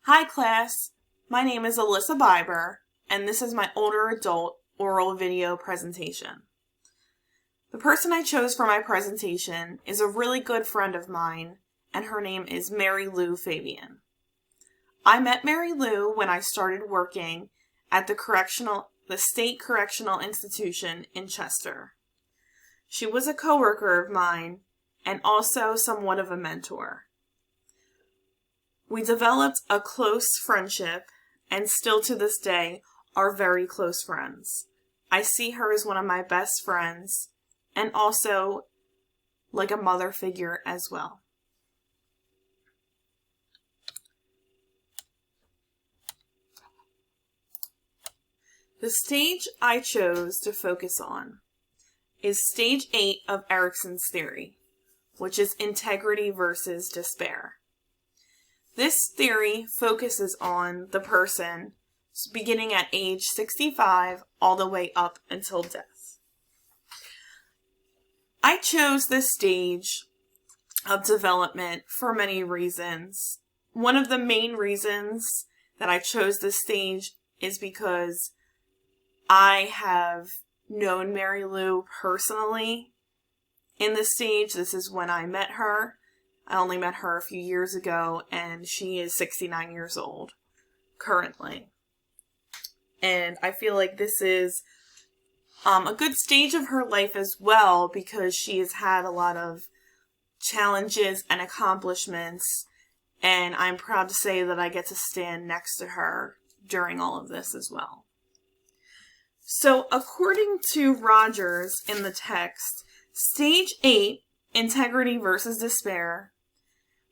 Hi class, my name is Alyssa Biber, and this is my older adult oral video presentation. The person I chose for my presentation is a really good friend of mine, and her name is Mary Lou Fabian. I met Mary Lou when I started working at the State Correctional Institution in Chester. She was a coworker of mine and also somewhat of a mentor. We developed a close friendship and still to this day are very close friends. I see her as one of my best friends and also like a mother figure as well. The stage I chose to focus on is stage 8 of Erikson's theory, which is integrity versus despair. This theory focuses on the person beginning at age 65 all the way up until death. I chose this stage of development for many reasons. One of the main reasons that I chose this stage is because I have known Mary Lou personally in this stage. This is when I met her. I only met her a few years ago, and she is 69 years old currently. And I feel like this is a good stage of her life as well, because she has had a lot of challenges and accomplishments, and I'm proud to say that I get to stand next to her during all of this as well. So according to Rogers in the text, stage 8, integrity versus despair,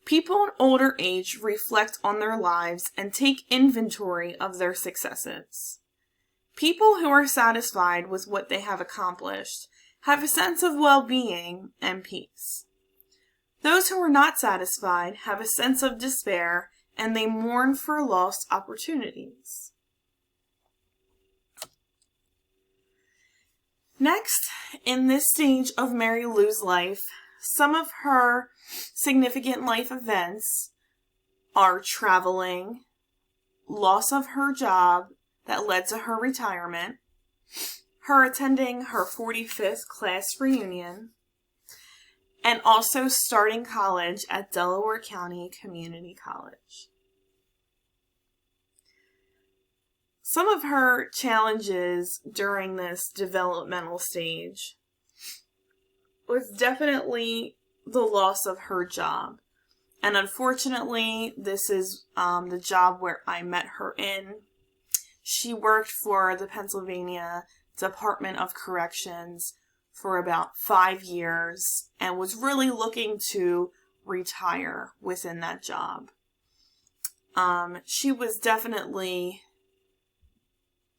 people in older age reflect on their lives and take inventory of their successes. People who are satisfied with what they have accomplished have a sense of well-being and peace. Those who are not satisfied have a sense of despair and they mourn for lost opportunities. Next, in this stage of Mary Lou's life, some of her significant life events are traveling, loss of her job that led to her retirement, her attending her 45th class reunion, and also starting college at Delaware County Community College. Some of her challenges during this developmental stage was definitely the loss of her job. And unfortunately, this is the job where I met her in. She worked for the Pennsylvania Department of Corrections for about 5 years and was really looking to retire within that job. She was definitely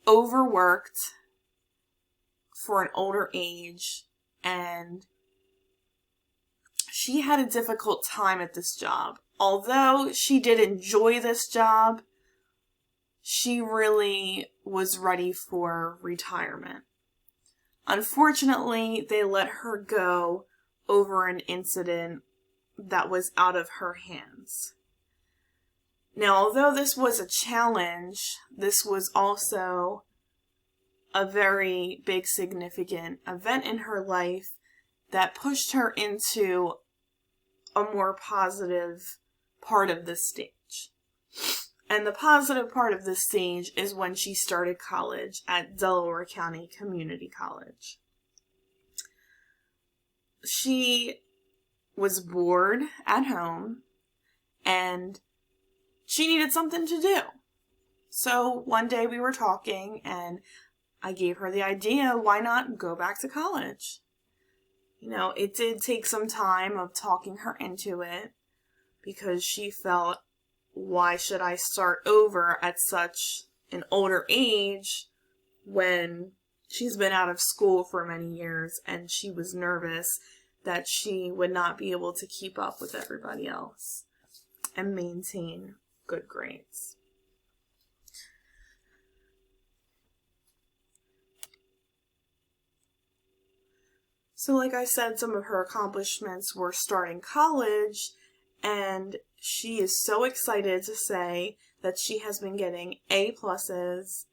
overworked for an older age, and she had a difficult time at this job. Although she did enjoy this job, she really was ready for retirement. Unfortunately, they let her go over an incident that was out of her hands. Now, although this was a challenge, this was also a very big significant event in her life that pushed her into a more positive part of this stage. And the positive part of this stage is when she started college at Delaware County Community College. She was bored at home and she needed something to do. So one day we were talking and I gave her the idea, why not go back to college? You know, it did take some time of talking her into it because she felt, why should I start over at such an older age when she's been out of school for many years, and she was nervous that she would not be able to keep up with everybody else and maintain good grades. So like I said, some of her accomplishments were starting college, and she is so excited to say that she has been getting A pluses,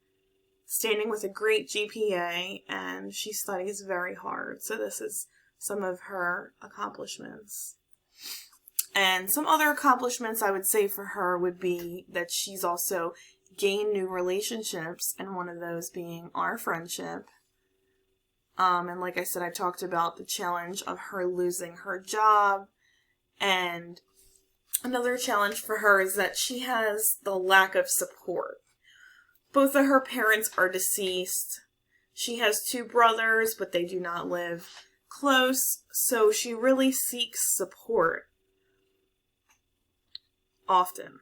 standing with a great GPA, and she studies very hard. So this is some of her accomplishments. And some other accomplishments I would say for her would be that she's also gained new relationships, and one of those being our friendship. And like I said, I talked about the challenge of her losing her job, and another challenge for her is that she has the lack of support. Both of her parents are deceased. She has 2 brothers, but they do not live close, so she really seeks support often.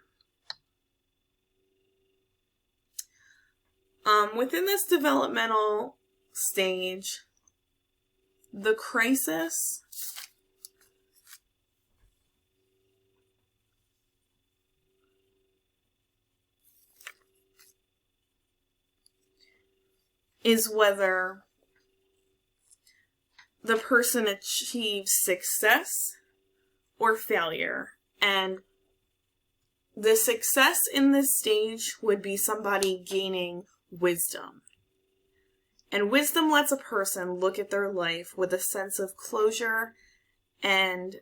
Within this developmental stage, the crisis is whether the person achieves success or failure. And the success in this stage would be somebody gaining wisdom. And wisdom lets a person look at their life with a sense of closure and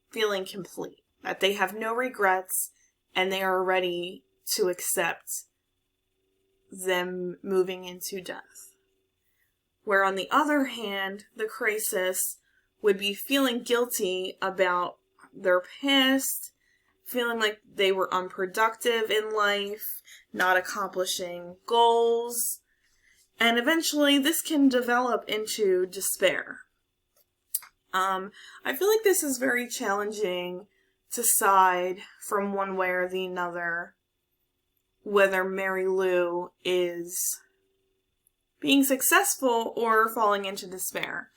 feeling complete. That they have no regrets and they are ready to accept them moving into death. Where on the other hand, the crisis would be feeling guilty about their past, feeling like they were unproductive in life, not accomplishing goals, and eventually this can develop into despair. I feel like this is very challenging to side from one way or the other, whether Mary Lou is being successful or falling into despair.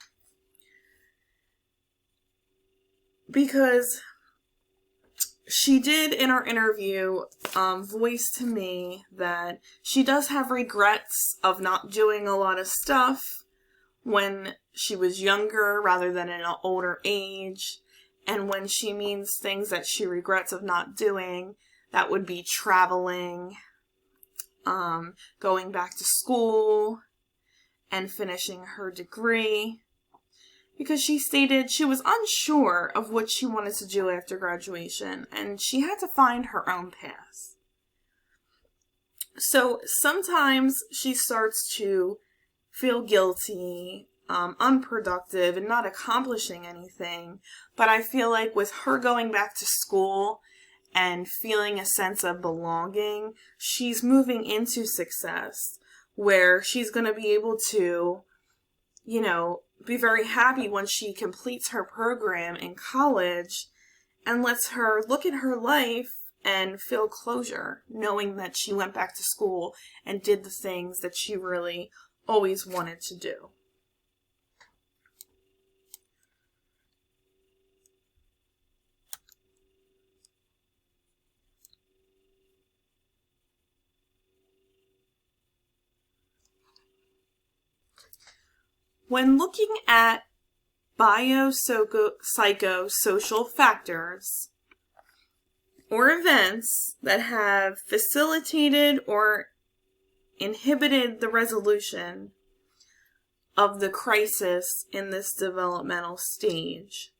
Because she did, in our interview, voice to me that she does have regrets of not doing a lot of stuff when she was younger rather than in an older age. And when she means things that she regrets of not doing, that would be traveling, going back to school, and finishing her degree. Because she stated she was unsure of what she wanted to do after graduation, and she had to find her own path. So sometimes she starts to feel guilty, unproductive, and not accomplishing anything. But I feel like with her going back to school and feeling a sense of belonging, she's moving into success, where she's going to be able to, be very happy when she completes her program in college and lets her look at her life and feel closure, knowing that she went back to school and did the things that she really always wanted to do. When looking at biopsychosocial factors or events that have facilitated or inhibited the resolution of the crisis in this developmental stage,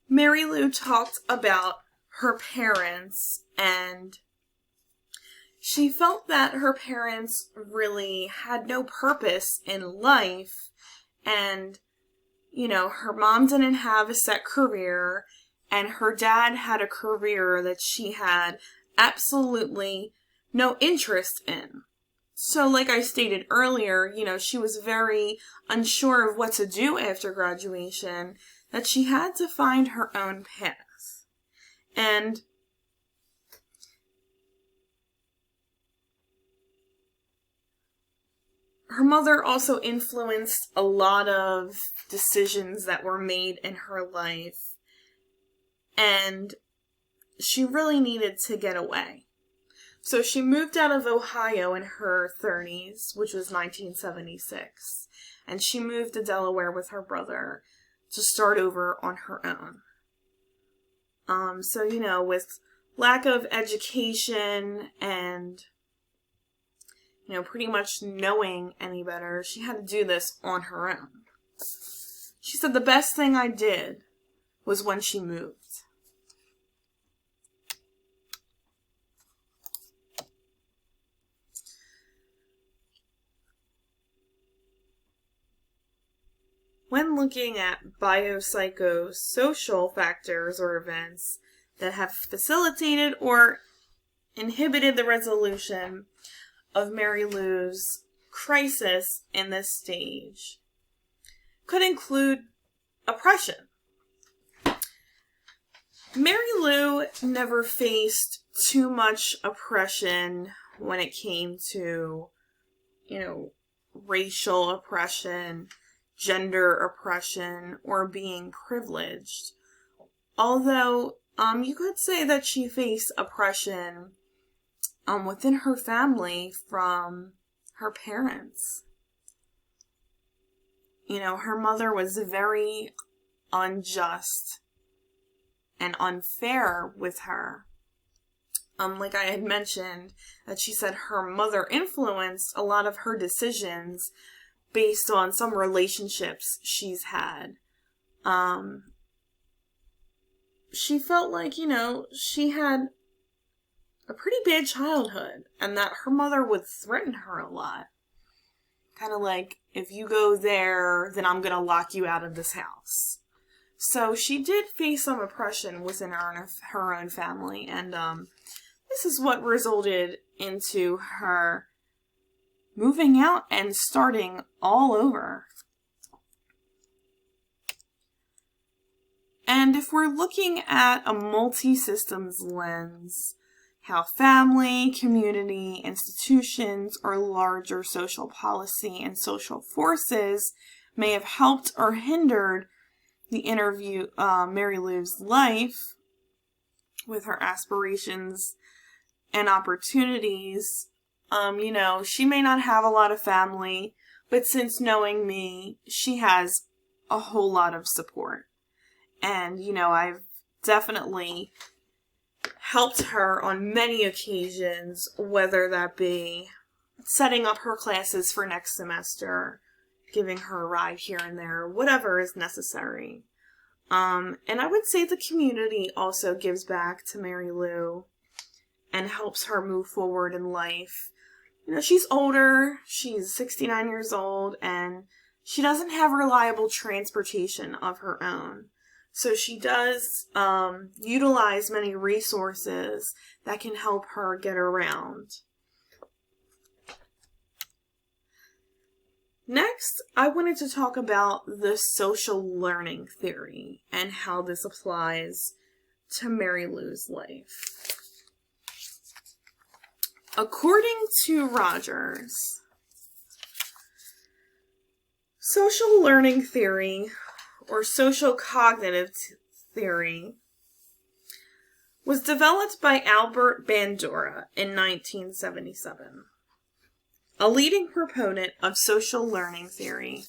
Mary Lou talked about her parents, and she felt that her parents really had no purpose in life, and, her mom didn't have a set career, and her dad had a career that she had absolutely no interest in. So like I stated earlier, she was very unsure of what to do after graduation, that she had to find her own path. And her mother also influenced a lot of decisions that were made in her life, and she really needed to get away. So she moved out of Ohio in her 30s, which was 1976, and she moved to Delaware with her brother to start over on her own. So, with lack of education and, pretty much knowing any better, she had to do this on her own. She said the best thing I did was when she moved. When looking at biopsychosocial factors or events that have facilitated or inhibited the resolution of Mary Lou's crisis in this stage, could include oppression. Mary Lou never faced too much oppression when it came to, racial oppression, gender oppression, or being privileged. Although, you could say that she faced oppression within her family from her parents. Her mother was very unjust and unfair with her. Like I had mentioned, that she said her mother influenced a lot of her decisions based on some relationships she's had. She felt like, she had a pretty bad childhood, and that her mother would threaten her a lot. Kind of like, if you go there, then I'm going to lock you out of this house. So she did face some oppression within her own family, and this is what resulted into her moving out and starting all over. And if we're looking at a multi-systems lens, how family, community, institutions, or larger social policy and social forces may have helped or hindered Mary Lou's life with her aspirations and opportunities. She may not have a lot of family, but since knowing me, she has a whole lot of support. And, I've definitely helped her on many occasions, whether that be setting up her classes for next semester, giving her a ride here and there, whatever is necessary. And I would say the community also gives back to Mary Lou and helps her move forward in life. She's older, she's 69 years old, and she doesn't have reliable transportation of her own. So she does utilize many resources that can help her get around. Next, I wanted to talk about the social learning theory and how this applies to Mary Lou's life. According to Rogers, social learning theory, or social cognitive theory, was developed by Albert Bandura in 1977. A leading proponent of social learning theory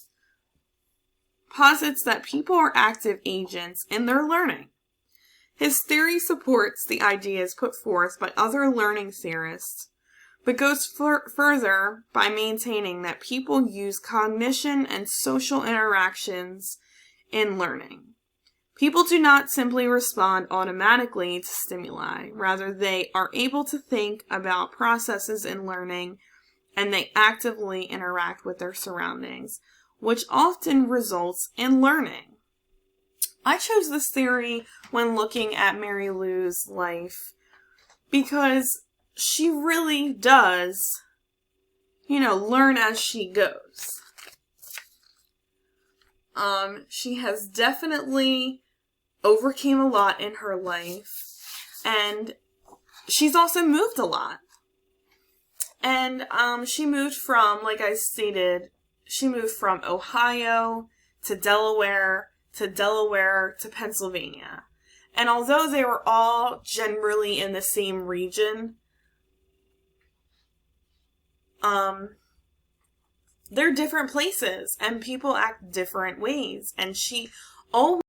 posits that people are active agents in their learning. His theory supports the ideas put forth by other learning theorists, but goes further by maintaining that people use cognition and social interactions in learning. People do not simply respond automatically to stimuli. Rather, they are able to think about processes in learning, and they actively interact with their surroundings, which often results in learning. I chose this theory when looking at Mary Lou's life because she really does, learn as she goes. She has definitely overcame a lot in her life, and she's also moved a lot. And she moved from, like I stated, she moved from Ohio to Delaware to Pennsylvania. And although they were all generally in the same region, they're different places and people act different ways. And she Oh